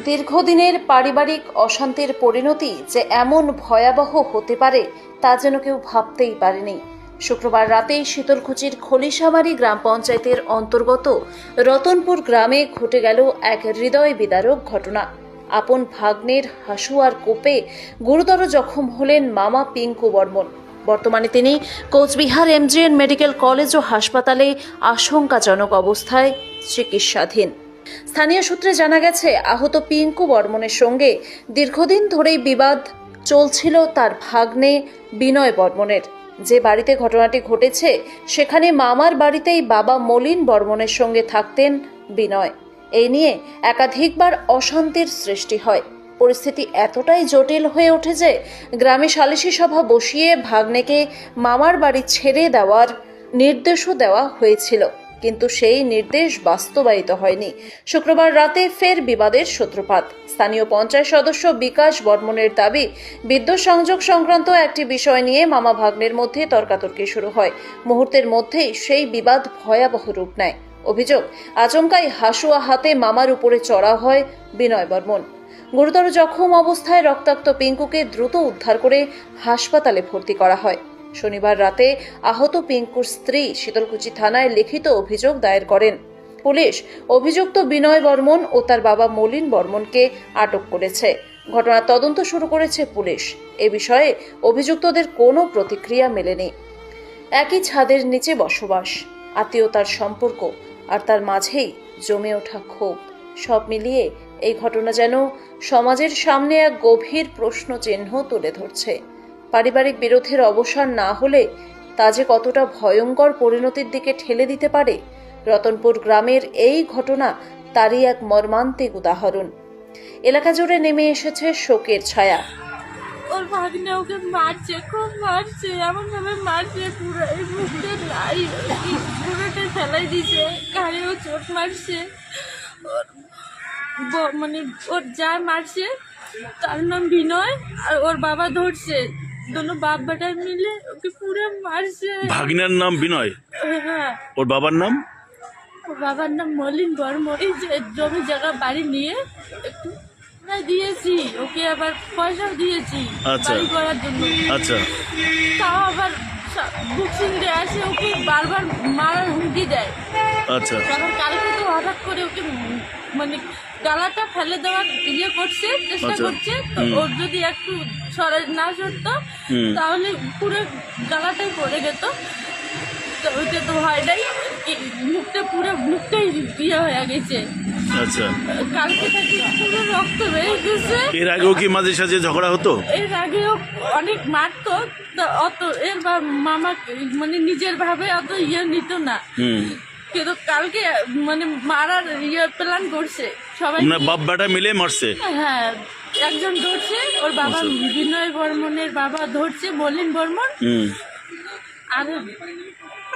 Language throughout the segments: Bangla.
দীর্ঘদিনের পারিবারিক অশান্তির পরিণতি যে এমন ভয়াবহ হতে পারে তা যেন কেউ ভাবতেই পারেনি। শুক্রবার রাতে শীতলকুচির খলিশামারি গ্রাম পঞ্চায়েতের অন্তর্গত রতনপুর গ্রামে ঘটে গেল এক হৃদয় বিদারক ঘটনা। আপন ভাগ্নের হাসুয়ার কোপে গুরুতর জখম হলেন মামা পিঙ্কু বর্মন। বর্তমানে তিনি কোচবিহার এমজিএন মেডিকেল কলেজ ও হাসপাতালে আশঙ্কাজনক অবস্থায় চিকিৎসাধীন। স্থানীয় সূত্রে জানা গেছে, আহত পিঙ্কু বর্মনের সঙ্গে দীর্ঘদিন ধরেই বিবাদ চলছিল তার ভাগ্নে বিনয় বর্মনের। যে বাড়িতে ঘটনাটি ঘটেছে সেখানে মামার বাড়িতেই বাবা মলিন বর্মনের সঙ্গে থাকতেন বিনয়। এই নিয়ে একাধিকবার অশান্তির সৃষ্টি হয়। পরিস্থিতি এতটাই জটিল হয়ে ওঠে যে গ্রামে সালিশি সভা বসিয়ে ভাগ্নেকে মামার বাড়ি ছেড়ে দেওয়ার নির্দেশও দেওয়া হয়েছিল, কিন্তু সেই নির্দেশ বাস্তবায়িত হয়নি। শুক্রবার রাতে ফের বিবাদের সূত্রপাত। স্থানীয় পঞ্চায়েত সদস্য বিকাশ বর্মনের দাবি, বিদ্যুৎ সংযোগ সংক্রান্ত একটি বিষয় নিয়ে মামা ভাগ্নের মধ্যে তর্কাতর্কি শুরু হয়। মুহূর্তের মধ্যেই সেই বিবাদ ভয়াবহ রূপ নেয়। অভিযোগ, আচমকাই হাসুয়া হাতে মামার উপরে চড়া হয় বিনয় বর্মন। গুরুতর জখম অবস্থায় রক্তাক্ত পিঙ্কুকে দ্রুত উদ্ধার করে হাসপাতালে ভর্তি করা হয়। শনিবার রাতে আহত পিঙ্কুর স্ত্রী শীতলকুচি থানায় লিখিত অভিযোগ দায়ের করেন। পুলিশ অভিযুক্ত বিনয় বর্মন ও তার বাবা মলিন বর্মনকে আটক করেছে। ঘটনার তদন্ত শুরু করেছে পুলিশ। এ বিষয়ে অভিযুক্তদের কোনো প্রতিক্রিয়া মেলেনি। একই ছাদের নিচে বসবাস, আত্মীয়তার সম্পর্ক আর তার মাঝেই জমে ওঠা ক্ষোভ, সব মিলিয়ে এই ঘটনা যেন সমাজের সামনে এক গভীর প্রশ্ন চিহ্ন তুলে ধরছে। পারিবারিক বিরোধের অবসান না হলে তা যে কতটা ভয়ঙ্কর পরিণতির দিকে ঠেলে দিতে পারে, রতনপুর গ্রামের এই ঘটনা তারই এক মর্মান্তিক উদাহরণ। এলাকা জুড়ে নেমে এসেছে শোকের ছায়া। ওর ভাগ্নে ওকে মারছে, খুব মারছে, এমন ভাবে মারছে পুরো এই মুখে পুরোটা ফেলাই দিছে, গাড়িও চোট মারছে। মানে ওর যা মারছে তার নাম বিনয়, আর ওর বাবা ধরছে, দুটো বাপ বেটা মিলে ওকে পুরো মারছে। ভাগিনার নাম বিনয়? হ্যাঁ। ওর বাবার নাম? ওর বাবার নাম মলিন বর্মন। এই যে জমি জায়গা বাড়ি নিয়ে একটু দিয়েছি ওকে, আবার পয়সাও দিয়েছি বাড়ি করার জন্য। আচ্ছা, তাও আবার বুকিং দিয়ে আসে, ওকে বারবার মারার হুমকি দেয়। আচ্ছা, আবার কালকে তো হঠাৎ করে ওকে মানে গালাটা ফেলে দেওয়ার করছে, চেষ্টা করছে। ওর যদি একটু না সরতো তাহলে পুরো গালাটাই পড়ে যেত। তো ওইটা তো হয় নাই, মুখটা পুরো মুখটাই হয়ে গেছে। আচ্ছা। কালকে থেকে পুরো রক্ত বেরিয়ে গেছে। এর আগেও কি মাঝে সাঝে ঝগড়া হতো? এর আগেও অনেক মারতো, অত এর মামা মানে নিজের ভাবে অত নিত না, কিন্তু কালকে মানে মারার প্ল্যান করছে সবাই, বাপ বেটা মিলে মারছে। হ্যাঁ, একজন ধরছে, ওর বাবা বিনয় বর্মনের বাবা ধরছে মলিন বর্মন, আর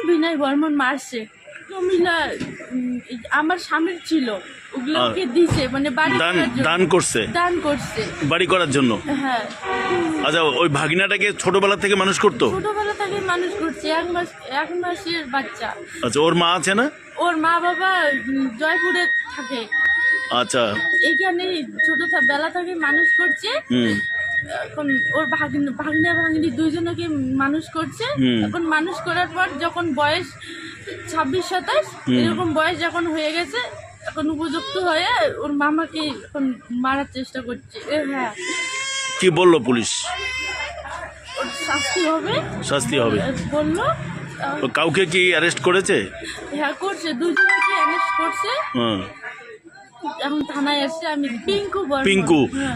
বিনয় বর্মন মারছে। জমিলা আমার স্বামীর ছিল, ওগুলোকে দিছে, মানে বাড়ি দান করছে বাড়ি করার জন্য। হ্যাঁ। আচ্ছা, ওই ভাগিনাটাকে ছোটবেলা থেকে মানুষ করতো? ছোটবেলা থেকে মানুষ করছে, এক মাসের বাচ্চা। আচ্ছা, ওর মা আছে না? ওর মা বাবা জয়পুরে থাকে। আচ্ছা, এখানে ছোট বেলা থেকে মানুষ করছে। এখন ওর ভাগ্নি দুইজনকে মানুষ করছে। এখন মানুষ করার পর যখন বয়স 26-27 এরকম বয়স যখন হয়ে গেছে, এখন উপযুক্ত হয়ে ওর মামাকে এখন মারার চেষ্টা করছে। হ্যাঁ। কি বললো পুলিশ? ওর শাস্তি হবে বললো। কাউকে কি অ্যারেস্ট করেছে? হ্যাঁ, করছে, দুজনকে অ্যারেস্ট করছে। এখন থানায় আসছে। আমি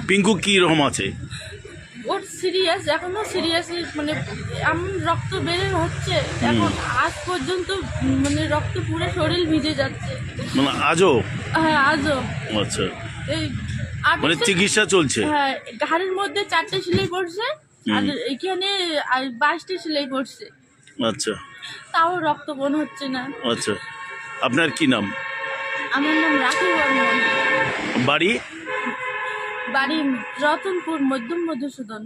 পিঙ্কু কি রকম আছে? ওর সিরিয়াস, এখনো সিরিয়াস, মানে এমন রক্ত বের হচ্ছে এখন, আজ পর্যন্ত মানে রক্ত পুরো শরীর ভিজে যাচ্ছে, মানে আজও? হ্যাঁ, আজও। আচ্ছা, এই মানে চিকিৎসা চলছে? হ্যাঁ, ঘাড়ের মধ্যে 4টে সেলাই পড়ছে, আর এখানে 22টে সেলাই পড়ছে। আচ্ছা, তাও রক্ত বন হচ্ছে না। আচ্ছা, আপনার কি নাম? আমার নাম রাখি বর্মন। বাড়ি রতনপুর, মধ্যম মধুসূদন।